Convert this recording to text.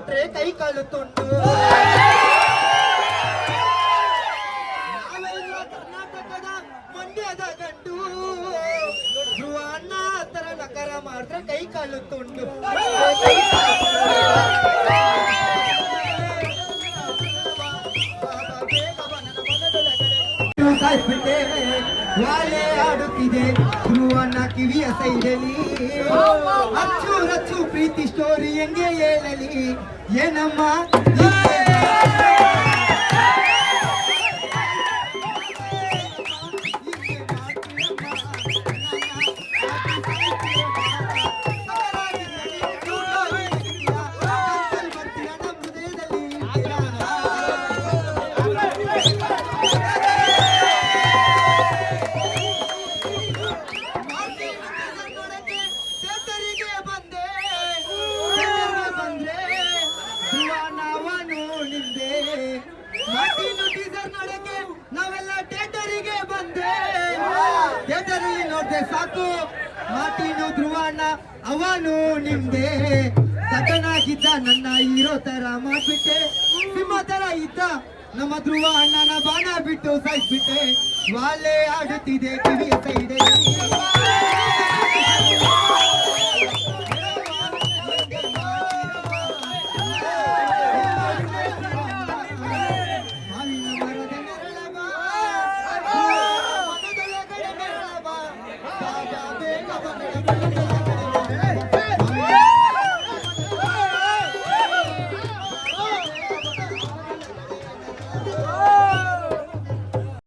ಮಾಡ್ರೆ ಕೈ ಕಾಲು ತುಂಡು. ನಾವೆಲ್ಲ ಕರ್ನಾಟಕದ ಮಂಡ್ಯದ ಗಂಡು, ಧ್ರುವ ಅಣ್ಣ ತರ ನಕರ ಮಾಡಿದ್ರೆ ಕೈ ಕಾಲು ತುಂಡು. ವಾಲೆ ಆಡುತ್ತಿದೆ ಧ್ರುವನ ಕಿವಿಯ ಸೈಡಲಿ, ಅಚ್ಚು ರಚ್ಚು ಪ್ರೀತಿ ಸ್ಟೋರಿ ಹೆಂಗೆ ಹೇಳಲಿ ಏನಮ್ಮ. ನಾವೆಲ್ಲ ಥಿಯೇಟರಿಗೆ ಬಂದೆ, ಥಿಯೇಟರಲ್ಲಿ ನೋಡ್ದೆ ಸಾಕು ಮಾರ್ಟಿನು ಧ್ರುವಣ್ಣ ಅವನು ನಿಮ್ದೆ. ತಕ್ಕನಾಗಿದ್ದ ನನ್ನ ಹೀರೋ ತರ ಮಾಡ್ಬಿಟ್ಟೆ, ಸಿಂಹ ತರ ಇದ್ದ ನಮ್ಮ ಧ್ರುವ ಅಣ್ಣನ ಬಾಣ ಬಿಟ್ಟು ಸಾಯಿಸ್ಬಿಟ್ಟೆ. ವಾಲೆ ಆಡುತ್ತಿದೆ ಕಿವಿಯ ಸೈಡಲ್ಲಿ, Bye.